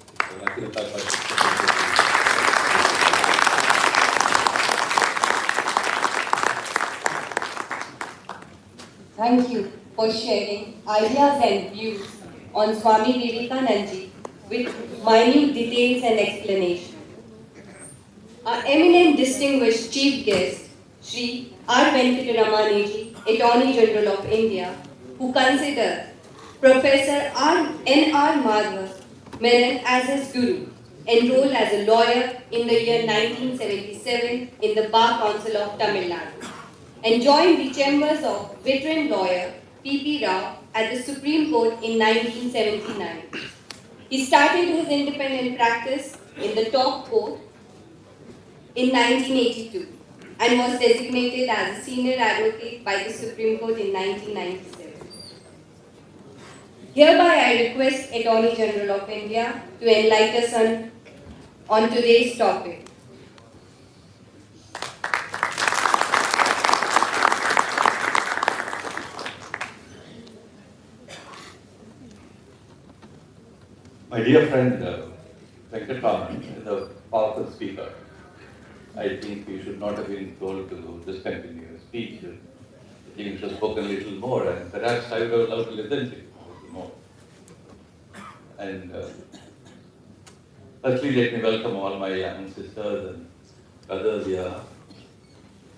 Thank you for sharing ideas and views on Swami Vivekananda with minute details and explanation. Our eminent distinguished chief guest, Shri R. Venkataramani, Attorney General of India, who consider Professor N.R. Madhav Menon as his guru, enrolled as a lawyer in the year 1977 in the Bar Council of Tamil Nadu, and joined the chambers of veteran lawyer P.P. Rao at the Supreme Court in 1979. He started his independent practice in the top court in 1982 and was designated as a senior advocate by the Supreme Court in 1997. Hereby I request Attorney General of India to enlighten us on today's topic. My dear friend Venkataraman is a powerful speaker. I think we should not have been told to discontinue his speech. I think he should have spoken a little more, and perhaps I would have loved to listen to him a little more. And firstly, let me welcome all my young sisters and brothers here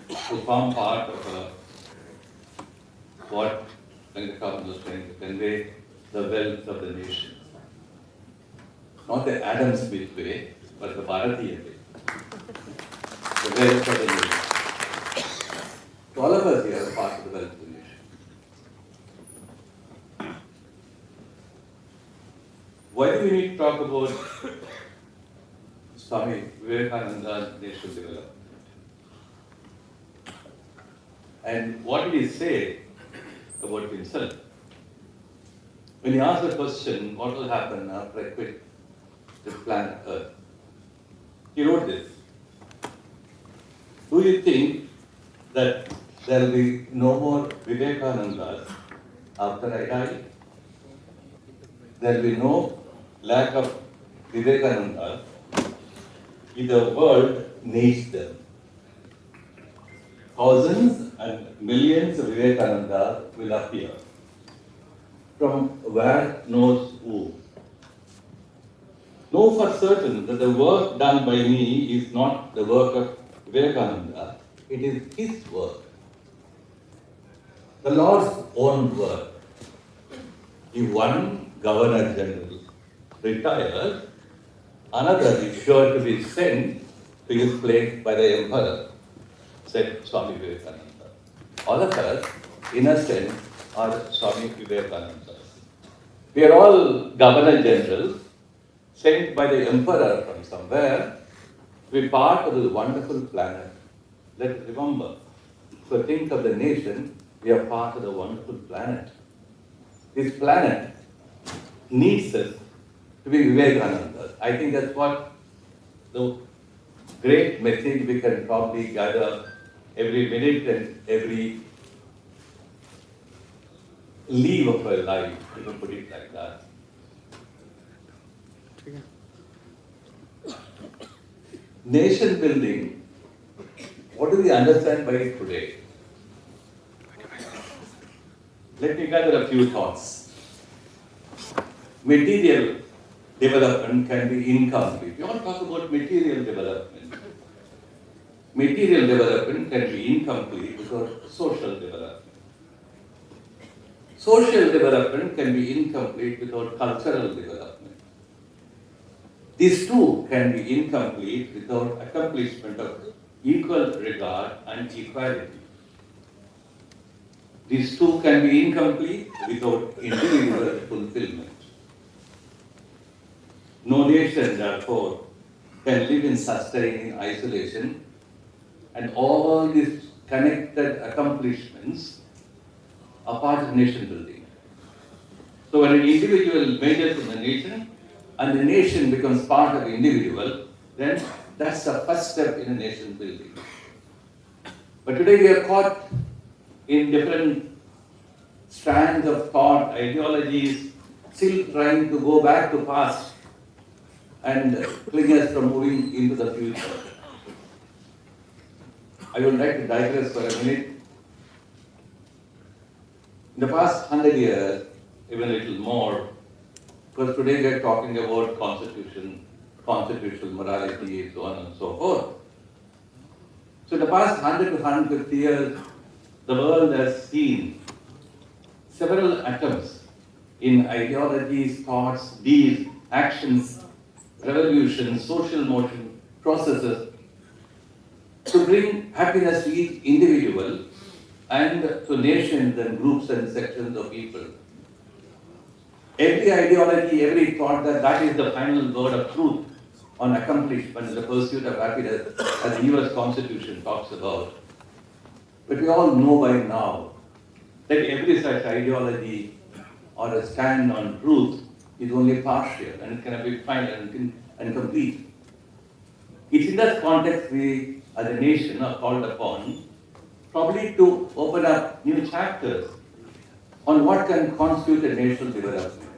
who form part of what Venkataraman was trying to convey, the wealth of the nation. Not the Adam Smith way, but the Bharatiya way. The wealth of the nation. So all of us here are part of the wealth of the nation. Why do we need to talk about Swami Vivekananda's national development? And what did he say about himself? When he asked the question, what will happen after I quit this planet Earth? He wrote this. Do you think that there will be no more Vivekanandas after I die? There will be no lack of Vivekanandas if the world needs them. Thousands and millions of Vivekanandas will appear. From where knows who? Know for certain that the work done by me is not the work of Vivekananda, it is his work. The Lord's own work. He one Governor General retires, another is sure to be sent to his place by the Emperor, said Swami Vivekananda. All of us, in a sense, are Swami Vivekananda. We are all Governor Generals sent by the Emperor from somewhere to be part of this wonderful planet. Let's remember, so think of the nation, we are part of the wonderful planet. This planet needs us to be Vivekananda. I think that's what the great message we can probably gather every minute and every leave of our life, you can put it like that. Nation building, what do we understand by it today? Let me gather a few thoughts. Material development can be incomplete. We all talk about material development. Material development can be incomplete without social development. Social development can be incomplete without cultural development. These two can be incomplete without accomplishment of equal regard and equality. These two can be incomplete without individual fulfillment. No nation, therefore, can live in sustaining isolation, and all these connected accomplishments are part of nation building. So when an individual majors in the nation, and the nation becomes part of the individual, then that's the first step in a nation building. But today we are caught in different strands of thought, ideologies, still trying to go back to past and cling us from moving into the future. I would like to digress for a minute. In the past 100 years, even a little more, because today we are talking about constitution, constitutional morality, so on and so forth. So in the past 100 to 150 years, the world has seen several attempts in ideologies, thoughts, deeds, actions, revolutions, social motion, processes to bring happiness to each individual and to nations and groups and sections of people. Every ideology, every thought that is the final word of truth on accomplishment, the pursuit of happiness, as the US Constitution talks about. But we all know by now that every such ideology or a stand on truth is only partial and it cannot be final and complete. It's in that context we, as a nation, are called upon probably to open up new chapters on what can constitute a national development.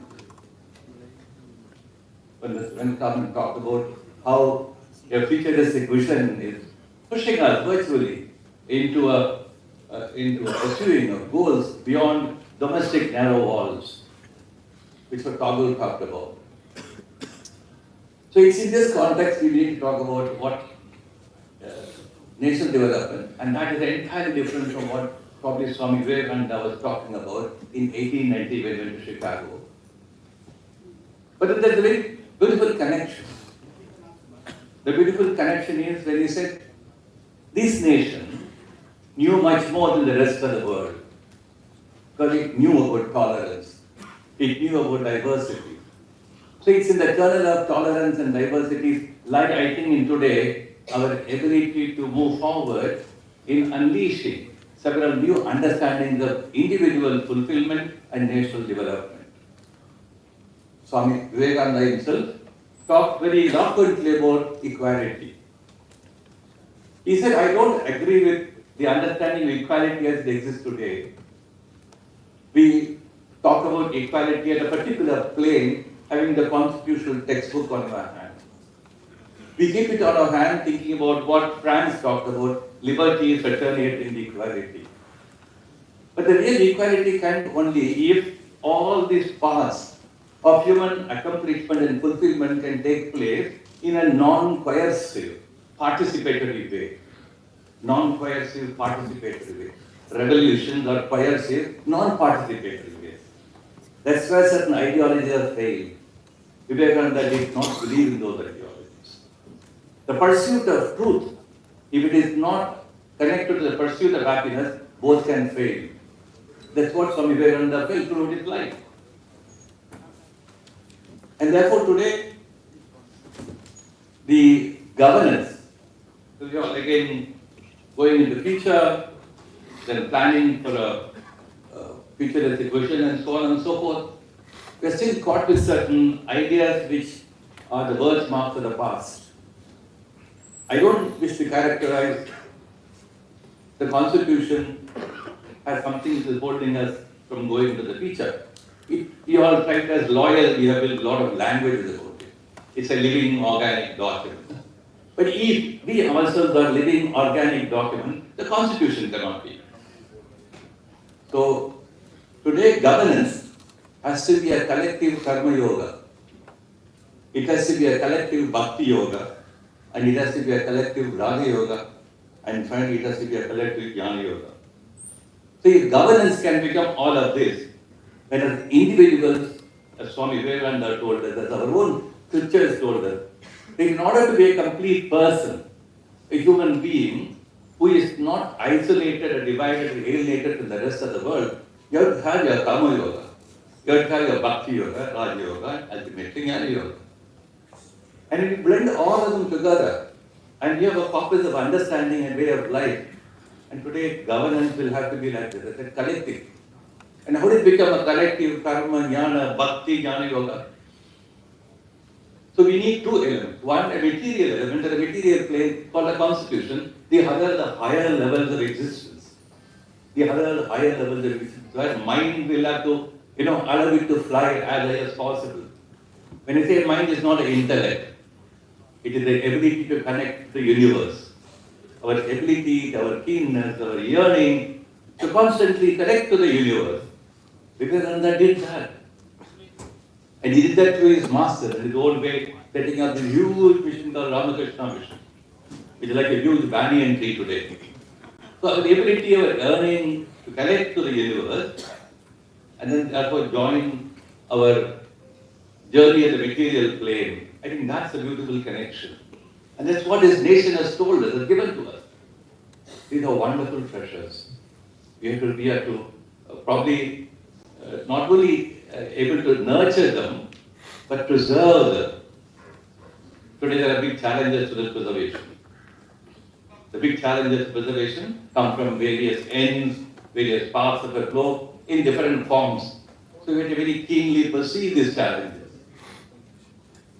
When Venkataraman talked about how a futuristic vision is pushing us virtually into pursuing of goals beyond domestic narrow walls, which Tagore talked about. So it's in this context we need to talk about what national development, and that is entirely different from what probably Swami Vivekananda was talking about in 1890 when he went to Chicago. But there's a very beautiful connection. The beautiful connection is when he said, this nation knew much more than the rest of the world, because it knew about tolerance, it knew about diversity. So it's in the kernel of tolerance and diversity, like I think in today, our ability to move forward in unleashing several new understandings of individual fulfillment and national development. Swami Vivekananda himself talked very eloquently about equality. He said, I don't agree with the understanding of equality as it exists today. We talk about equality at a particular plane, having the constitutional textbook on our hand. We keep it on our hand thinking about what France talked about, liberty, fraternity, and equality. But the real equality can only if all these paths of human accomplishment and fulfillment can take place in a non-coercive, participatory way. Non-coercive, participatory way. Revolutions are coercive, non-participatory ways. That's where certain ideologies have failed. Vivekananda did not believe in those ideologies. The pursuit of truth, if it is not connected to the pursuit of happiness, both can fail. That's what Swami Vivekananda felt throughout his life. And therefore today, the governance, so you are again going into the future, then planning for a futuristic vision and so on and so forth. We are still caught with certain ideas which are the birthmarks of the past. I don't wish to characterize the Constitution as something which is holding us from going to the future. You all try to, as lawyers, we have built a lot of languages about it. It's a living, organic document. But if we ourselves are living, organic document, the Constitution cannot be. So, today governance has to be a collective karma yoga. It has to be a collective bhakti yoga, and it has to be a collective raga yoga, and finally it has to be a collective jnana yoga. So if governance can become all of this, then as individuals, as Swami Vivekananda told us, as our own scriptures told us, that in order to be a complete person, a human being who is not isolated or divided or alienated from the rest of the world, you have to have your karma yoga, you have to have your bhakti yoga, raja yoga, and ultimately jnana yoga. And if you blend all of them together, and you have a purpose of understanding and way of life, and today governance will have to be like this, it's a collective. And how did it become a collective karma, jnana, bhakti, jnana yoga? So we need two elements. One, a material element, or a material plane called a constitution. The other, the higher levels of existence. The other, higher levels of existence. Where mind will have to, allow it to fly as high as possible. When I say mind is not an intellect, it is the ability to connect the universe. Our ability, our keenness, our yearning to constantly connect to the universe. Vivekananda did that. And he did that through his master in his own way, setting up this huge mission called Ramakrishna mission, which is like a huge banyan tree today. So our ability of yearning to connect to the universe, and then therefore join our journey at the material plane, I think that's a beautiful connection. And that's what this nation has told us, has given to us. These are wonderful treasures. We have to probably not only able to nurture them, but preserve them. Today there are big challenges to this preservation. The big challenges to preservation come from various ends, various parts of the globe, in different forms. So we have to very keenly perceive these challenges.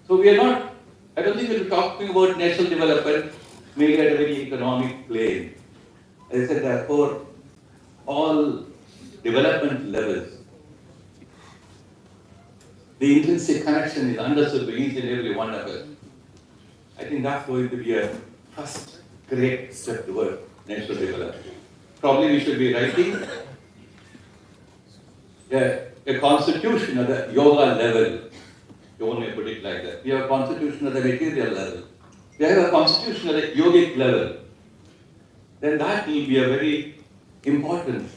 So we are not, I don't think we're talking about national development merely at a very economic plane. As I said, therefore, all development levels, the intrinsic connection is understood by each and every one of us. I think that's going to be a first great step toward national development. Probably we should be writing a constitution at the yoga level. You want me to put it like that. We have a constitution at the material level. We have a constitution at the yogic level. Then that will be a very important,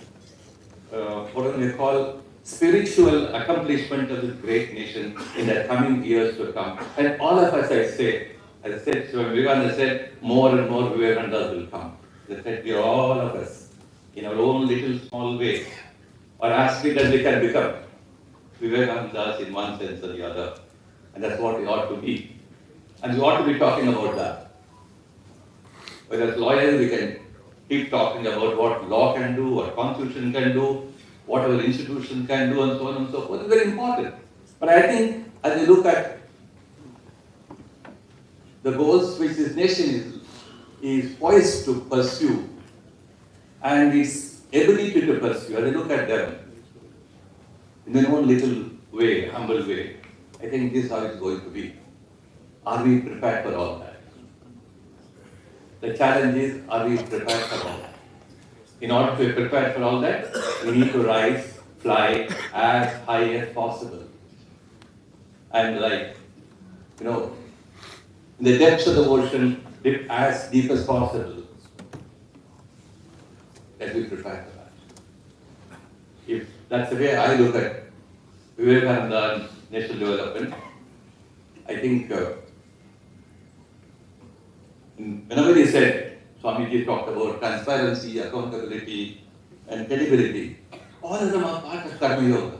what we call, spiritual accomplishment of this great nation in the coming years to come. And all of us, as I said, Swami Vivekananda said, more and more Vivekanandas will come. They said, we are all of us, in our own little small way, or as big as we can become, Vivekanandas in one sense or the other. And that's what we ought to be. And we ought to be talking about that. Whether as lawyers, we can keep talking about what law can do, what constitution can do, what our institution can do, and so on and so forth. It's very important. But I think as we look at the goals which this nation is poised to pursue, and its ability to pursue, as I look at them in their own little way, humble way, I think this is how it's going to be. Are we prepared for all that? The challenge is, are we prepared for all that? In order to be prepared for all that, we need to rise, fly as high as possible. And in the depths of the ocean, dip as deep as possible. Let me prepare for that. If that's the way I look at Vivekananda and national development. I think whenever he said, Swamiji talked about transparency, accountability, and credibility, all of them are part of Karma Yoga.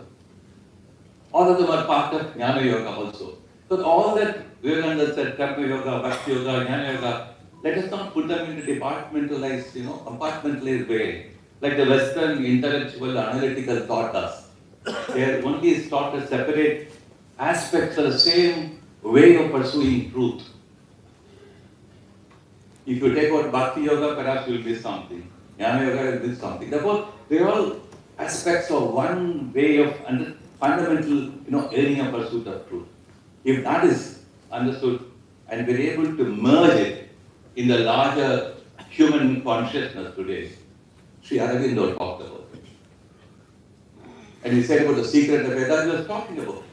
All of them are part of Jnana Yoga also. So all that Vivekananda said, Karma Yoga, Bhakti Yoga, Jnana Yoga, let us not put them into departmentalized, compartmentalized way, like the Western intellectual analytical thought does. They are only taught as separate aspects of the same way of pursuing truth. If you take out Bhakti Yoga, perhaps you will miss something. Jnana Yoga will miss something. Therefore, they are all aspects of one way of fundamental, area of pursuit of truth. If that is understood and we're able to merge it in the larger human consciousness today, Shri Aurobindo talked about it. And he said about the secret of Vedas, he was talking about.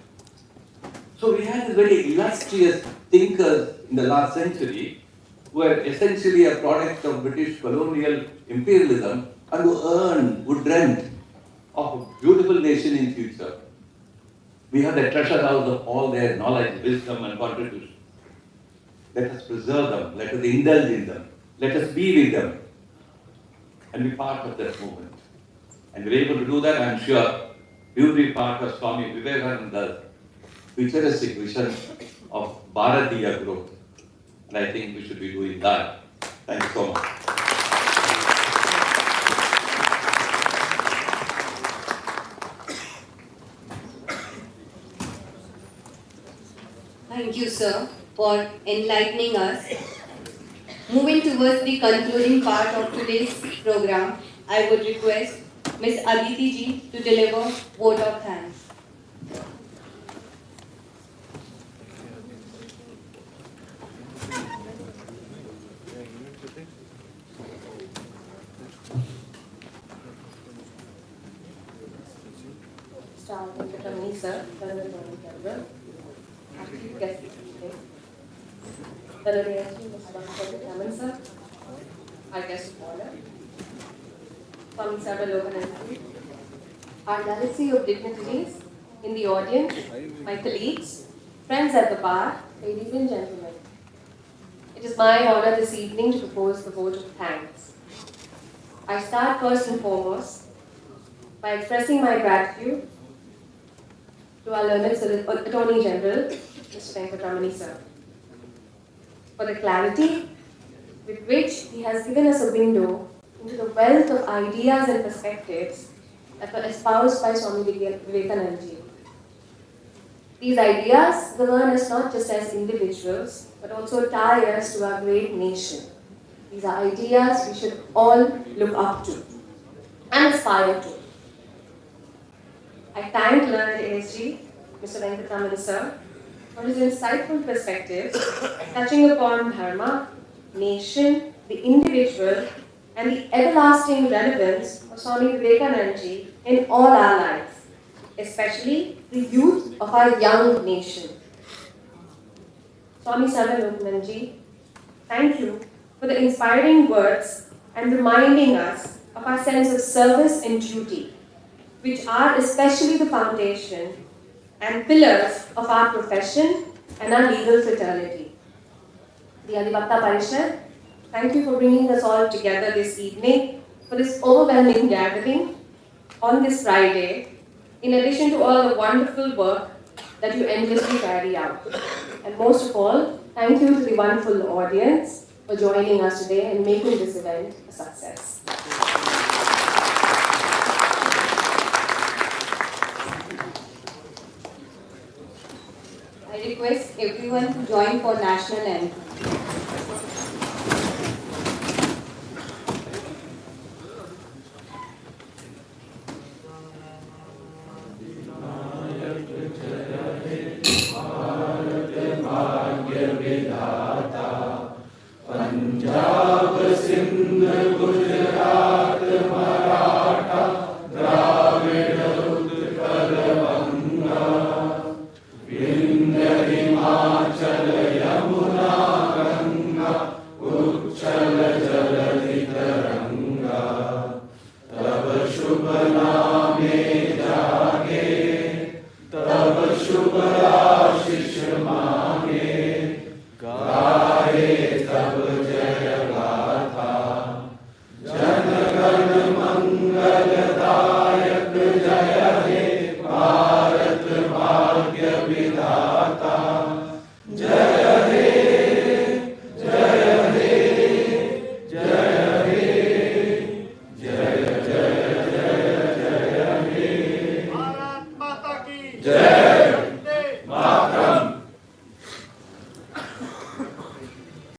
So we had these very illustrious thinkers in the last century who were essentially a product of British colonial imperialism and who dreamt of a beautiful nation in future. We have the treasure house of all their knowledge, wisdom and contribution. Let us preserve them, let us indulge in them, let us be with them and be part of that movement. And we're able to do that, I'm sure, we will be part of Swami Vivekananda's futuristic vision of Bharatiya growth. And I think we should be doing that. Thank you so much. Thank you, sir, for enlightening us. Moving towards the concluding part of today's program, I would request Ms. Aditi ji to deliver vote of thanks. Mr. Venkataramani, sir, guest speaker. Venkataraman, sir, our guest of honor. Swami Vivekananda, our galaxy of dignitaries in the audience, my colleagues, friends at the bar, ladies and gentlemen. It is my honor this evening to propose the vote of thanks. I start first and foremost by expressing my gratitude to our learned Attorney General, Mr. Venkataramani, sir, for the clarity with which he has given us a window into the wealth of ideas and perspectives that were espoused by Swami Vivekananda Ji. These ideas govern us not just as individuals, but also tie us to our great nation. These are ideas we should all look up to and aspire to. I thank learned ASG, Mr. Venkataraman, sir, for his insightful perspectives touching upon dharma, nation, the individual, and the everlasting relevance of Swami Vivekananda Ji in all our lives, especially the youth of our young nation. Swami Vivekananda Ji, thank you for the inspiring words and reminding us of our sense of service and duty, which are especially the foundation and pillars of our profession and our legal fraternity. The Adhivakta Parishad, thank you for bringing us all together this evening for this overwhelming gathering on this Friday, in addition to all the wonderful work that you endlessly carry out. And most of all, thank you to the wonderful audience for joining us today and making this event a success. I request everyone to join for national anthem. Punjab